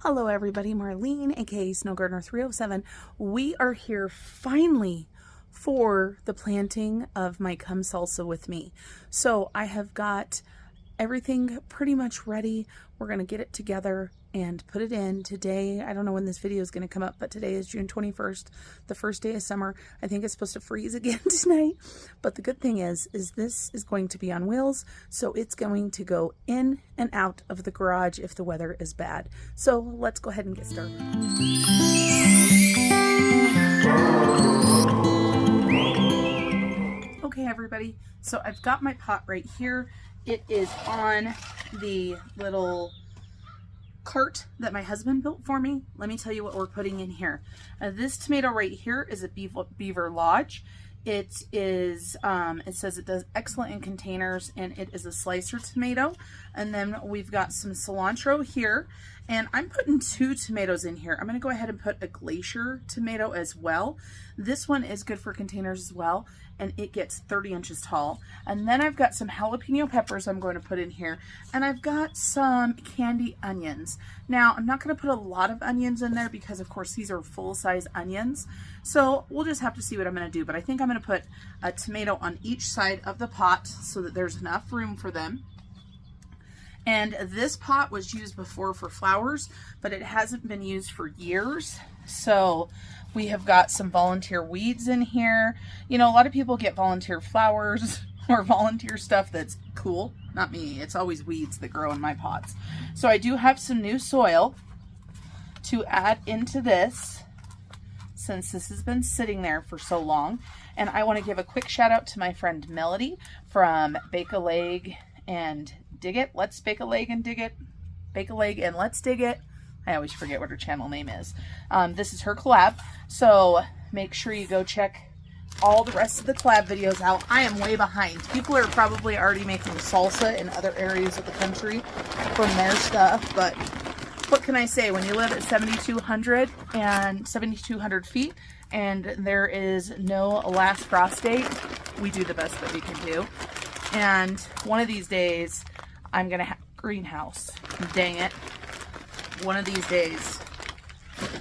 Hello everybody, Marlene, aka SnowGardener307. We are here finally for the planting of my Come Salsa with Me. So I have got everything pretty much ready. We're going to get it together and put it in today. I don't know when this video is going to come up, but today is June 21st, the first day of summer. I think it's supposed to freeze again tonight. But the good thing is this is going to be on wheels, so it's going to go in and out of the garage if the weather is bad. So let's go ahead and get started. Okay, everybody, so I've got my pot right here. It is on the little cart that my husband built for me. Let me tell you what we're putting in here. This tomato right here is a Beaver Lodge. It is, it says it does excellent in containers, and it is a slicer tomato. And then we've got some cilantro here, and I'm putting 2 tomatoes in here. I'm going to go ahead and put a Glacier tomato as well. This one is good for containers as well, and it gets 30 inches tall. And then I've got some jalapeno peppers I'm going to put in here, and I've got some candy onions. Now, I'm not going to put a lot of onions in there because, of course, these are full-size onions. So we'll just have to see what I'm going to do. But I think I'm going to put a tomato on each side of the pot so that there's enough room for them. And this pot was used before for flowers, but it hasn't been used for years. So we have got some volunteer weeds in here. You know, a lot of people get volunteer flowers or volunteer stuff that's cool. Not me. It's always weeds that grow in my pots. So I do have some new soil to add into this since this has been sitting there for so long. And I want to give a quick shout out to my friend Melody from Bake a Leg and Dig It. Let's Bake a Leg and Dig It. Bake a Leg and Let's Dig It. I always forget what her channel name is. This is her collab, so make sure you go check all the rest of the collab videos out. I am way behind. People are probably already making salsa in other areas of the country from their stuff, but what can I say? When you live at 7,200 feet and there is no last frost date, we do the best that we can do. And one of these days, I'm going to have a greenhouse. Dang it. One of these days.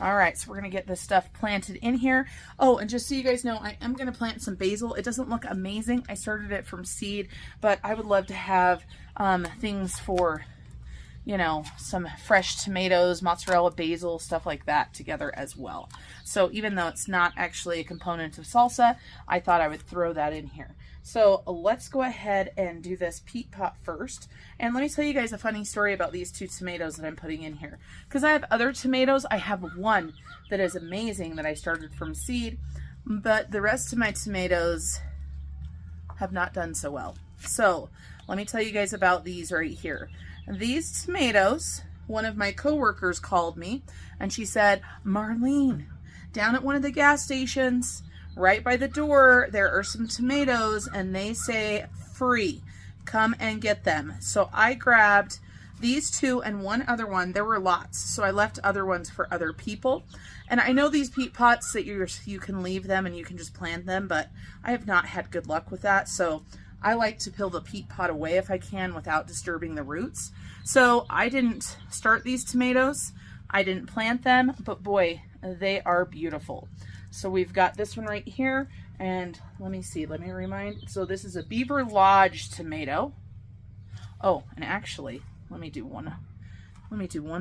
All right, so we're going to get this stuff planted in here. Oh, and just so you guys know, I am going to plant some basil. It doesn't look amazing. I started it from seed, but I would love to have things for, you know, some fresh tomatoes, mozzarella, basil, stuff like that together as well. So even though it's not actually a component of salsa, I thought I would throw that in here. So let's go ahead and do this peat pot first. And let me tell you guys a funny story about these 2 tomatoes that I'm putting in here. Because I have other tomatoes. I have one that is amazing that I started from seed, but the rest of my tomatoes have not done so well. So let me tell you guys about these right here. These tomatoes, one of my coworkers called me and she said, Marlene, down at one of the gas stations, right by the door, there are some tomatoes and they say free. Come and get them. So I grabbed these 2 and one other one. There were lots, so I left other ones for other people. And I know these peat pots that you can leave them and you can just plant them, but I have not had good luck with that. So I like to peel the peat pot away if I can without disturbing the roots. So I didn't start these tomatoes. I didn't plant them, but boy, they are beautiful. So we've got this one right here, and let me see, let me remind. So this is a Beaver Lodge tomato. Oh, and actually, let me do one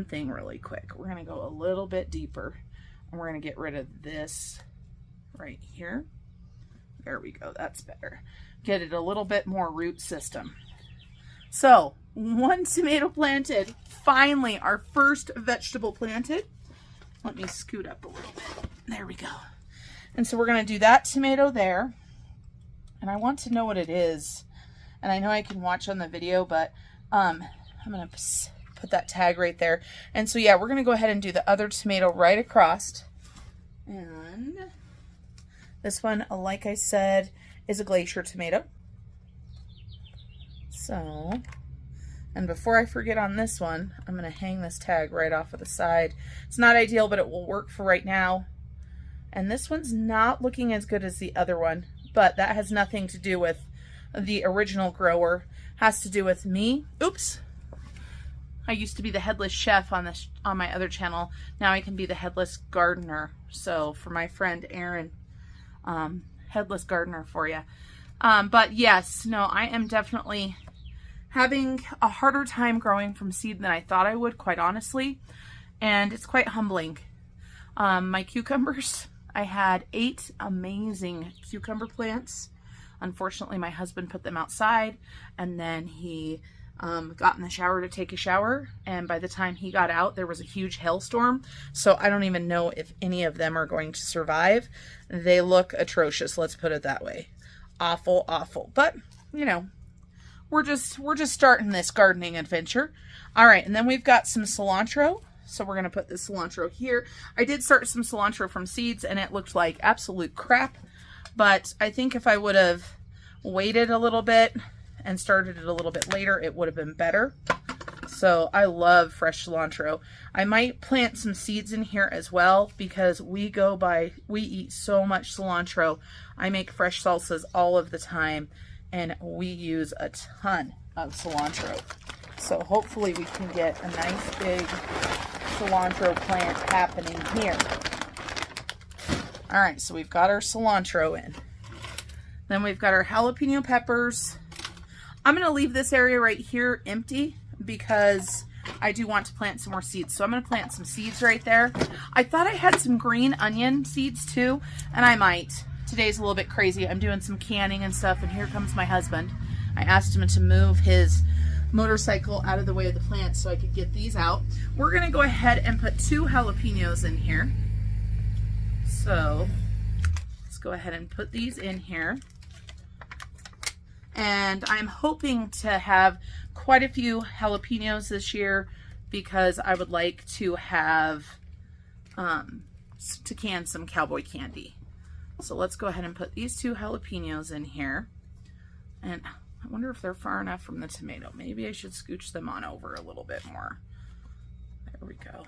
thing really quick. We're gonna go a little bit deeper, and we're gonna get rid of this right here. There we go, that's better. Get it a little bit more root system. So 1 tomato planted, finally our first vegetable planted. Let me scoot up a little bit. There we go. And so we're going to do that tomato there. And I want to know what it is. And I know I can watch on the video, but I'm going to put that tag right there. And so yeah, we're going to go ahead and do the other tomato right across. And this one, like I said, is a Glacier tomato. So, and before I forget on this one, I'm going to hang this tag right off of the side. It's not ideal, but it will work for right now. And this one's not looking as good as the other one, but that has nothing to do with the original grower. It has to do with me. Oops. I used to be the headless chef on my other channel. Now I can be the headless gardener. So for my friend Erin, headless gardener for you. But yes, no, I am definitely having a harder time growing from seed than I thought I would, quite honestly. And it's quite humbling. My cucumbers, I had 8 amazing cucumber plants. Unfortunately, my husband put them outside, and then he got in the shower to take a shower, and by the time he got out, there was a huge hailstorm, so I don't even know if any of them are going to survive. They look atrocious, let's put it that way. Awful, awful. But, you know, we're just starting this gardening adventure. All right, and then we've got some cilantro. So we're going to put this cilantro here. I did start some cilantro from seeds, and it looked like absolute crap. But I think if I would have waited a little bit and started it a little bit later, it would have been better. So I love fresh cilantro. I might plant some seeds in here as well, because we eat so much cilantro. I make fresh salsas all of the time, and we use a ton of cilantro. So hopefully we can get a nice big cilantro plant happening here. All right, so we've got our cilantro in. Then we've got our jalapeno peppers. I'm going to leave this area right here empty because I do want to plant some more seeds. So I'm going to plant some seeds right there. I thought I had some green onion seeds too, and I might. Today's a little bit crazy. I'm doing some canning and stuff, and here comes my husband. I asked him to move his motorcycle out of the way of the plants so I could get these out. We're going to go ahead and put 2 jalapenos in here. So let's go ahead and put these in here. And I'm hoping to have quite a few jalapenos this year because I would like to have to can some cowboy candy. So let's go ahead and put these 2 jalapenos in here. And I wonder if they're far enough from the tomato. Maybe I should scooch them on over a little bit more. There we go.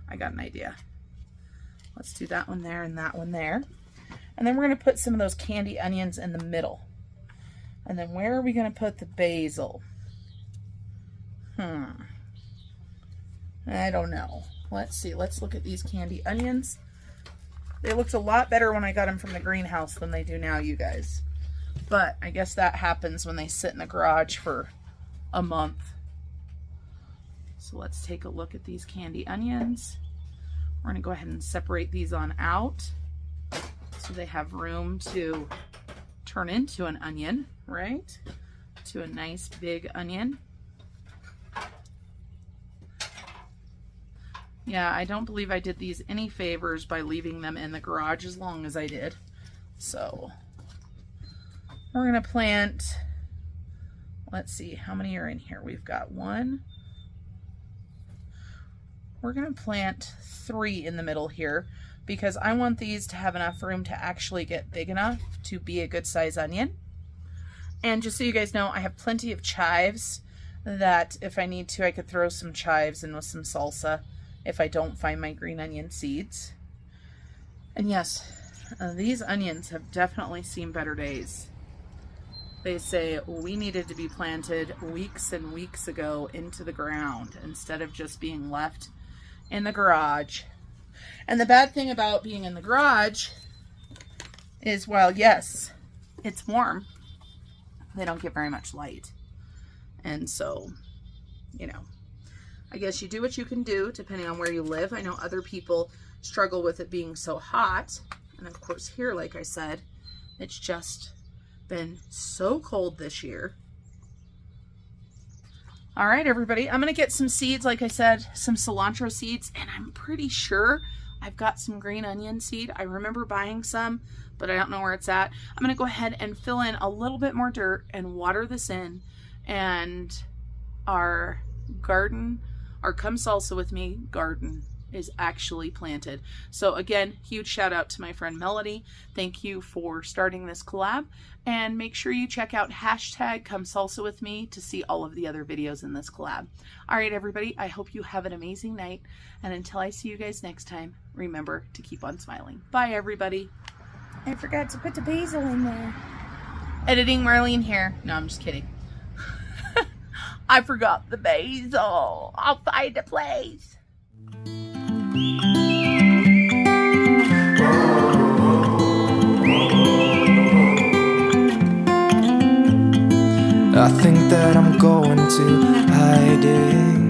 I got an idea. Let's do that one there and that one there. And then we're going to put some of those candy onions in the middle. And then where are we going to put the basil? I don't know. Let's see. Let's look at these candy onions. They looked a lot better when I got them from the greenhouse than they do now, you guys. But I guess that happens when they sit in the garage for a month. So let's take a look at these candy onions. We're going to go ahead and separate these on out so they have room to turn into an onion, right? To a nice big onion. Yeah, I don't believe I did these any favors by leaving them in the garage as long as I did. So we're going to plant, let's see, how many are in here? We've got 1. We're going to plant 3 in the middle here because I want these to have enough room to actually get big enough to be a good size onion. And just so you guys know, I have plenty of chives that if I need to, I could throw some chives in with some salsa if I don't find my green onion seeds. And yes, these onions have definitely seen better days. They say we needed to be planted weeks and weeks ago into the ground instead of just being left in the garage. And the bad thing about being in the garage is, while yes, it's warm, they don't get very much light. And so, you know, I guess you do what you can do depending on where you live. I know other people struggle with it being so hot. And of course here, like I said, it's just been so cold this year. All right, everybody, I'm going to get some seeds, like I said, some cilantro seeds, and I'm pretty sure I've got some green onion seed. I remember buying some, but I don't know where it's at. I'm going to go ahead and fill in a little bit more dirt and water this in, and our garden, our Come Salsa With Me garden is actually planted. So again, huge shout out to my friend Melody. Thank you for starting this collab, and make sure you check out hashtag Come Salsa With Me to see all of the other videos in this collab. All right, everybody, I hope you have an amazing night, and until I see you guys next time, remember to keep on smiling. Bye, everybody. I forgot to put the basil in there. Editing Marlene here. No, I'm just kidding. I forgot the basil. I'll find a place. I think that I'm going to hiding.